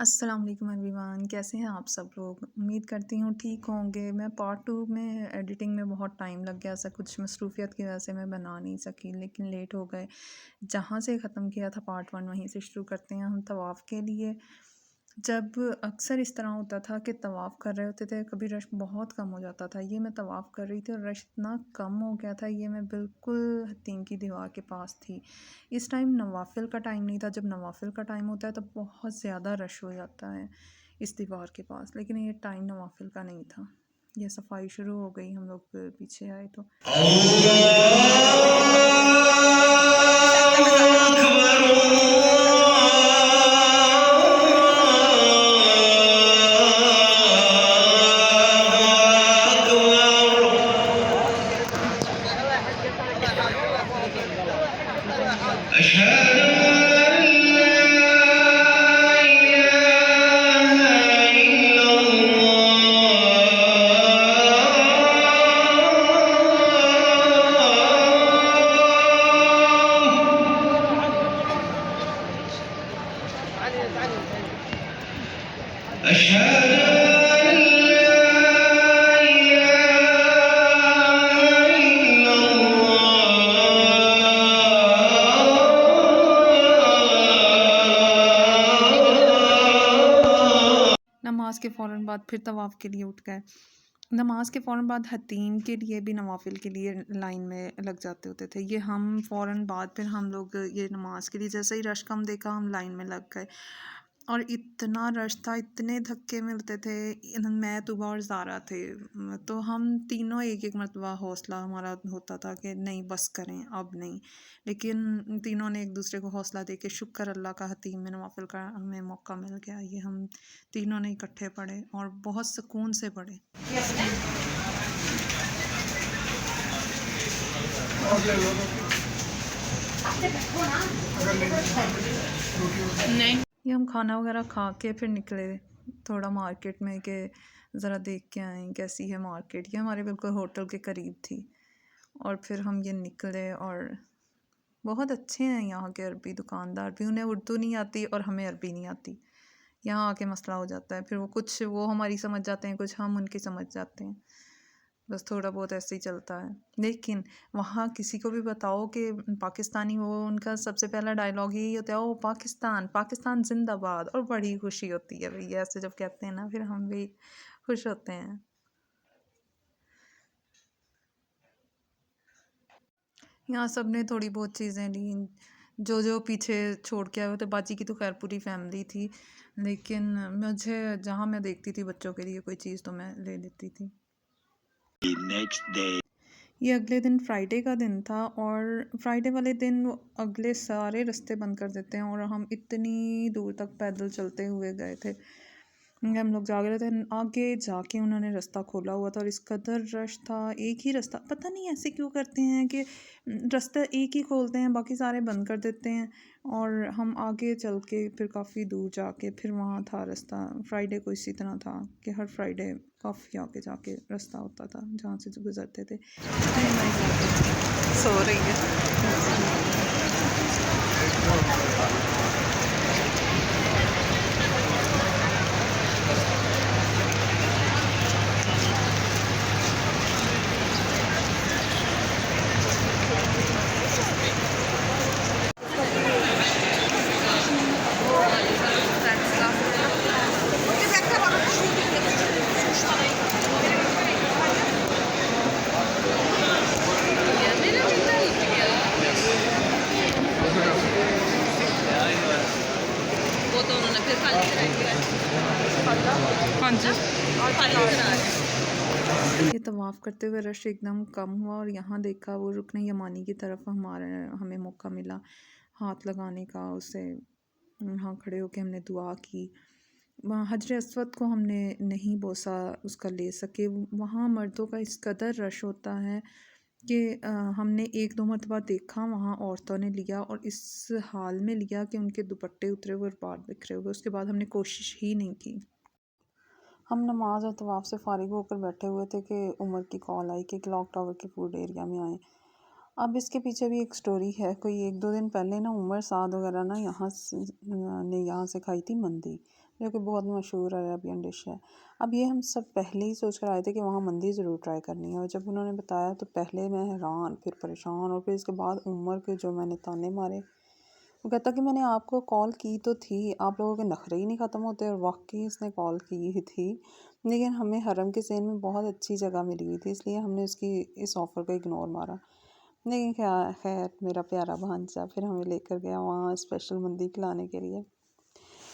अस्सलाम वालेकुम एवरीवन, कैसे हैं आप सब लोग। उम्मीद करती हूँ ठीक होंगे। मैं पार्ट 2 में एडिटिंग में बहुत टाइम लग गया, ऐसा कुछ मसरूफियत की वजह से मैं बना नहीं सकी, लेकिन लेट हो गए। जहाँ से ख़त्म किया था पार्ट 1 वहीं से शुरू करते हैं हम तवाफ़ के लिए। जब अक्सर इस तरह होता था कि तवाफ़ कर रहे होते थे, कभी रश बहुत कम हो जाता था। ये मैं तवाफ़ कर रही थी और रश इतना कम हो गया था, ये मैं बिल्कुल हतीम की दीवार के पास थी। इस टाइम नवाफ़िल का टाइम नहीं था। जब नवाफ़िल का टाइम होता है तो बहुत ज़्यादा रश हो जाता है इस दीवार के पास, लेकिन ये टाइम नवाफ़िल का नहीं था। ये सफाई शुरू हो गई, हम लोग पीछे आए तो नमाज के फ़ौरन बाद फिर तवाफ़ के लिए उठ गए। नमाज के फ़ौरन बाद हतीम के लिए भी नवाफ़िल के लिए लाइन में लग जाते होते थे। ये हम फ़ौरन बाद फिर हम लोग ये नमाज के लिए जैसे ही रश कम देखा हम लाइन में लग गए और इतना रश था, इतने धक्के मिलते थे। मैं, तुबा और ज़ारा थे। तो हम तीनों एक-एक मरतबा हौसला हमारा होता था कि नहीं बस करें, अब नहीं। लेकिन तीनों ने एक दूसरे को हौसला दे के शुक्र अल्लाह का हतीम में नवाफ़िल का हमें मौका मिल गया। ये हम तीनों ने इकट्ठे पढ़े और बहुत सुकून से पढ़े। नहीं, ये हम खाना वगैरह खा के फिर निकले थोड़ा मार्केट में कि ज़रा देख के आएँ कैसी है मार्केट। ये हमारे बिल्कुल होटल के करीब थी और फिर हम ये निकले और बहुत अच्छे हैं यहाँ के अरबी दुकानदार भी। उन्हें उर्दू नहीं आती और हमें अरबी नहीं आती। यहाँ आके मसला हो जाता है। फिर वो हमारी समझ जाते हैं, कुछ हम उनकी समझ जाते हैं। बस थोड़ा बहुत ऐसे ही चलता है। लेकिन वहाँ किसी को भी बताओ कि पाकिस्तानी हो, उनका सबसे पहला डायलॉग यही होता है, ओ पाकिस्तान, पाकिस्तान ज़िंदाबाद। और बड़ी खुशी होती है भई ऐसे जब कहते हैं ना, फिर हम भी खुश होते हैं। यहाँ सब ने थोड़ी बहुत चीज़ें लीं, जो पीछे छोड़ के आए होते। बाजी की तो खैर पूरी फैमिली थी, लेकिन मुझे जहाँ मैं देखती थी बच्चों के लिए कोई चीज़ तो मैं ले लेती थी। ये अगले दिन फ्राइडे का दिन था और फ्राइडे वाले दिन वो अगले सारे रास्ते बंद कर देते हैं और हम इतनी दूर तक पैदल चलते हुए गए थे। हम लोग जा रहे थे, आगे जाके उन्होंने रास्ता खोला हुआ था और इस कदर रश था। एक ही रास्ता, पता नहीं ऐसे क्यों करते हैं कि रास्ता एक ही खोलते हैं, बाकी सारे बंद कर देते हैं। और हम आगे चल के फिर काफ़ी दूर जाके फिर वहाँ था रास्ता। फ्राइडे को इसी तरह था कि हर फ्राइडे काफ़ी आगे जाके रास्ता होता था जहाँ से गुजरते थे। सो रही है। वो तो उन्होंने फिर खाली हाँ जी। ये तवाफ़ करते हुए रश एकदम कम हुआ और यहाँ देखा वो रुकन यमानी की तरफ हमें मौका मिला हाथ लगाने का। उसे वहाँ खड़े होके हमने दुआ की। वहाँ हजर अस्वद को हमने नहीं बोसा, उसका ले सके। वहाँ मर्दों का इस कदर रश होता है कि हमने एक दो मरतबा देखा वहाँ औरतों ने लिया और इस हाल में लिया कि उनके दुपट्टे उतरे हुए और बाल बिखरे हुए। उसके बाद हमने कोशिश ही नहीं की। हम नमाज और तवाफ़ से फ़ारिग होकर बैठे हुए थे कि उमर की कॉल आई कि क्लॉक टावर के फूड एरिया में आए। अब इसके पीछे भी एक स्टोरी है। कोई 1-2 दिन पहले ना उमर साद वगैरह ना यहाँ से खाई थी मंदी। जो कि बहुत मशहूर अरेबियन डिश है। अब ये हम सब पहले ही सोच कर आए थे कि वहाँ मंदी ज़रूर ट्राई करनी है, और जब उन्होंने बताया तो पहले मैं हैरान, फिर परेशान, और फिर इसके बाद उमर के जो मैंने ताने मारे। वो कहता कि मैंने आपको कॉल की तो थी, आप लोगों के नखरे ही नहीं ख़त्म होते, और वाकई इसने कॉल की ही थी, लेकिन हमें हरम के ज़ेन में बहुत अच्छी जगह मिली हुई थी, इसलिए हमने उसकी इस ऑफ़र को इग्नोर मारा। लेकिन क्या खैर, मेरा प्यारा भांजा फिर हमें लेकर गया वहाँ स्पेशल मंदी खिलाने के लिए।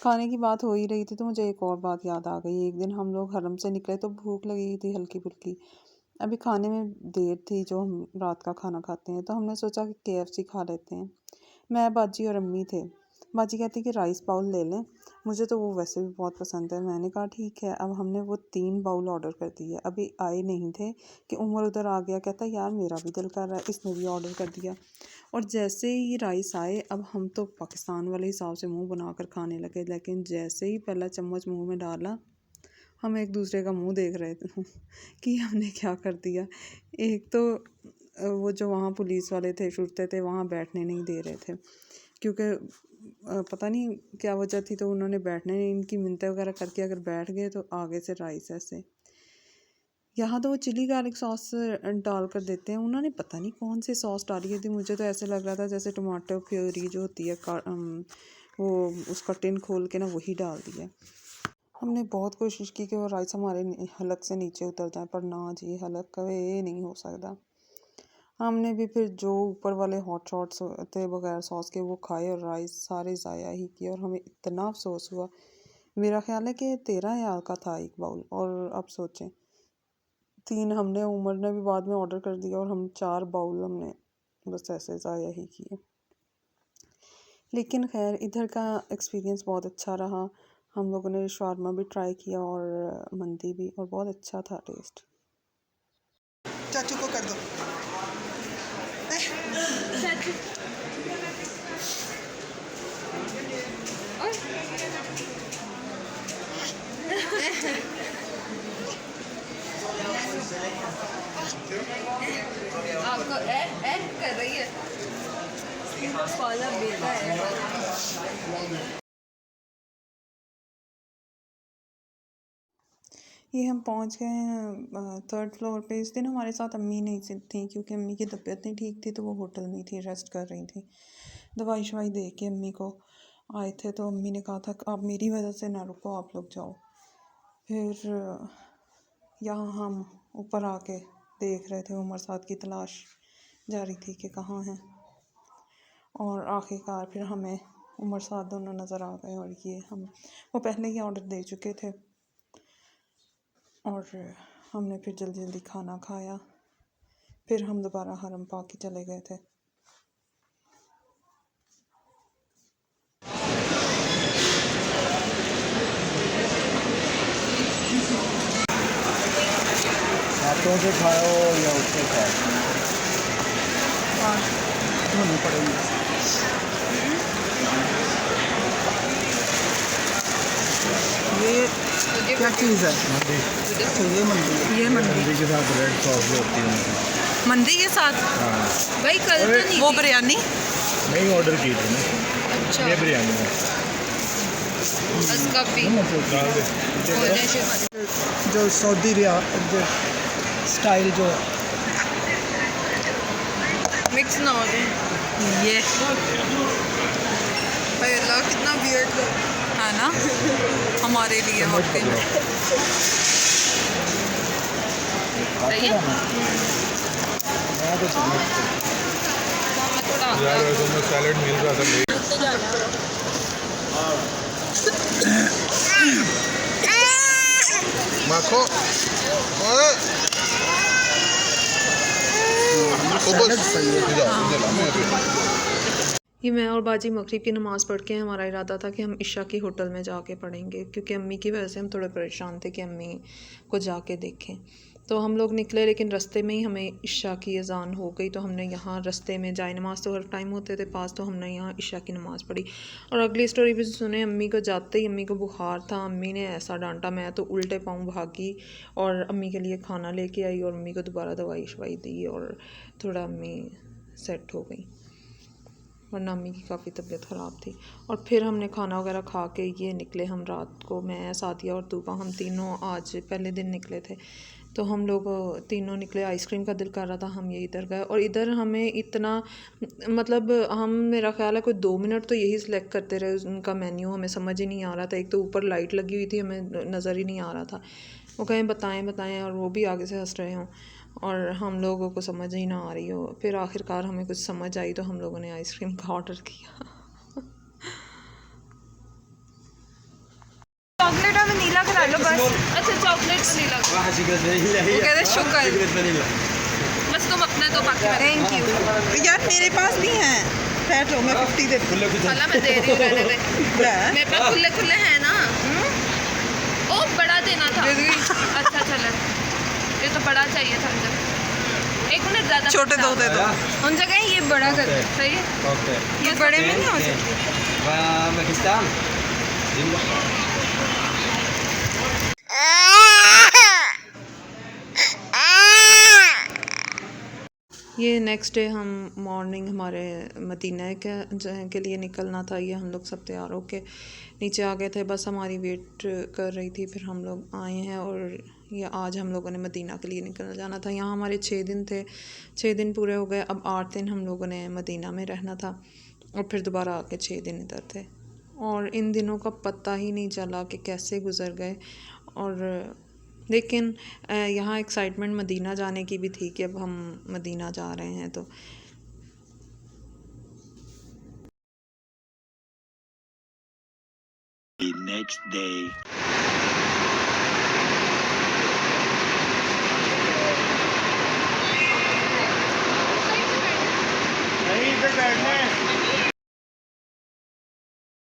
खाने की बात हो ही रही थी तो मुझे एक और बात याद आ गई। एक दिन हम लोग हरम से निकले तो भूख लगी थी हल्की-फुल्की। अभी खाने में देर थी जो हम रात का खाना खाते हैं, तो हमने सोचा कि केएफसी खा लेते हैं। मैं, बाजी और अम्मी थे। बाजी कहती कि राइस बाउल ले लें, मुझे तो वो वैसे भी बहुत पसंद है। मैंने कहा ठीक है। अब हमने वो 3 बाउल ऑर्डर कर दिए। अभी आए नहीं थे कि उमर उधर आ गया, कहता यार मेरा भी दिल कर रहा है, इसने भी ऑर्डर कर दिया। और जैसे ही राइस आए, अब हम तो पाकिस्तान वाले हिसाब से मुंह बनाकर खाने लगे, लेकिन जैसे ही पहला चम्मच मुंह में डाला, हम एक दूसरे का मुंह देख रहे थे कि हमने क्या कर दिया। एक तो वो जो वहाँ पुलिस वाले थे, छुड़ते थे, वहाँ बैठने नहीं दे रहे थे, क्योंकि पता नहीं क्या वजह थी, तो उन्होंने बैठने नहीं, इनकी मिन्नतें वगैरह करके अगर बैठ गए तो आगे से राइस ऐसे। यहाँ तो वो चिली गार्लिक सॉस डाल कर देते हैं, उन्होंने पता नहीं कौन सी सॉस डाली थी, मुझे तो ऐसे लग रहा था जैसे टमाटो प्योरी जो होती है वो उसका टिन खोल के ना वही डाल दिया। हमने बहुत कोशिश की कि वो राइस हमारे हलक से नीचे उतर जाए, पर ना जी, हलक कभी नहीं हो सकता। हमने भी फिर जो ऊपर वाले हॉट शॉट्स थे बगैर सॉस के वो खाए, और राइस सारे ज़ाया ही किए, और हमें इतना अफसोस हुआ। मेरा ख्याल है कि 13 रियाल का था एक बाउल, और अब सोचें 3 हमने, उमर ने भी बाद में ऑर्डर कर दिया, और हम 4 बाउल हमने बस ऐसे ज़ाया ही किए। लेकिन खैर इधर का एक्सपीरियंस बहुत अच्छा रहा। हम लोगों ने शवारमा भी ट्राई किया और मंदी भी, और बहुत अच्छा था टेस्ट। चाचू को कर दो। चाचू आपको ऐड कर रही है, फॉलो बेटा है। ये हम पहुंच गए हैं 3rd फ्लोर पे। इस दिन हमारे साथ अम्मी नहीं थी, क्योंकि अम्मी की तबीयत नहीं ठीक थी, तो वो होटल में थी, रेस्ट कर रही थी। दवाई शवाई दे के अम्मी को आए थे, तो अम्मी ने कहा था कि आप मेरी वजह से ना रुको, आप लोग जाओ। फिर यहाँ हम ऊपर आके देख रहे थे, उमर साथ की तलाश जारी थी कि कहाँ हैं, और आखिरकार फिर हमें उमर साथ दोनों नज़र आ गए। और ये हम वो पहले ही ऑर्डर दे चुके थे, और हमने फिर जल्दी जल्दी खाना खाया। फिर हम दोबारा हरम पाक ही चले गए थे। हाथों से खाओ या उससे खाओ, धोनी पड़ेगी। ये क्या चीज़ है? मंदी। अच्छा, ये मंदी है। ये मंदी के साथ रेड सॉस भी होती है। मंदी के साथ हाँ, भाई कल तो नहीं वो थी। बिरयानी नहीं ऑर्डर की थी ना, अच्छा ये बिरयानी है। उसका भी डाल दे। होने से जो सऊदी जो स्टाइल जो मिक्स ना हो जाए। ये भाई अल्लाह कितना वियर्ड है ना हमारे लिए वाकई में। सही है। यार वैसे में सैलेड मिल रहा था। माखो ये मैं और बाजी मगरिब की नमाज़ पढ़ के हमारा इरादा था कि हम इशा की होटल में जाके पढ़ेंगे, क्योंकि अम्मी की वजह से हम थोड़े परेशान थे कि अम्मी को जाके देखें। तो हम लोग निकले, लेकिन रास्ते में ही हमें इशा की अज़ान हो गई, तो हमने यहाँ रास्ते में जाए नमाज़ तो हर टाइम होते थे पास, तो हमने यहाँ इशा की नमाज़ पढ़ी। और अगली स्टोरी भी सुने, अम्मी को जाते ही अम्मी को बुखार था, अम्मी ने ऐसा डांटा, मैं तो उल्टे पाँव भागी और अम्मी के लिए खाना लेके आई, और अम्मी को दोबारा दवाई शवाई दी, और थोड़ा अम्मी सेट हो गई। वरना अम्मी की काफ़ी तबीयत ख़राब थी। और फिर हमने खाना वगैरह खा के ये निकले हम रात को, मैं, सादिया और तूबा, हम तीनों आज पहले दिन निकले थे। तो हम लोग तीनों निकले, आइसक्रीम का दिल कर रहा था, हम ये इधर गए। और इधर हमें इतना मतलब हम, मेरा ख्याल है कोई 2 मिनट तो यही सिलेक्ट करते रहे, उनका मेन्यू हमें समझ ही नहीं आ रहा था। एक तो ऊपर लाइट लगी हुई थी, हमें नज़र ही नहीं आ रहा था। वो कहें बताएं बताएं और वो भी आगे से हंस रहे हों और हम लोगों को समझ ही ना आ रही हो। फिर आखिरकार हमें कुछ समझ आई तो हम लोगों ने आइसक्रीम का ऑर्डर किया। चॉकलेट और वनीला करा लो बस। अच्छा चॉकलेट वनीला, वो कहते शुक्र, बस तुम अपने तो बाकी मैं थैंक यू। यार मेरे पास भी हैं, ठहर जाओ, मैं 50 दे दूँ। खाला मैं दे रही हूँ, रहने दे। मेरे पास खुले खुले हैं ना। ओ बड़ा देना था। अच्छा चलो, ये तो बड़ा चाहिए था मुझे। 1 मिनट ज़्यादा छोटे दो दे दो। उन जगह ये बड़ा कर दो। सही है। ये बड़े में नहीं हो सकते। पाकिस्तान ये नेक्स्ट डे हम मॉर्निंग हमारे मदीना के लिए निकलना था। ये हम लोग सब तैयार होके नीचे आ गए थे, बस हमारी वेट कर रही थी। फिर हम लोग आए हैं और ये आज हम लोगों ने मदीना के लिए निकल जाना था। यहाँ हमारे 6 दिन थे, 6 दिन पूरे हो गए। अब 8 दिन हम लोगों ने मदीना में रहना था और फिर दोबारा आके 6 दिन इधर थे। और इन दिनों का पता ही नहीं चला कि कैसे गुज़र गए। और लेकिन यहाँ एक्साइटमेंट मदीना जाने की भी थी कि अब हम मदीना जा रहे हैं। तो The next day. नहीं इधर बैठना है।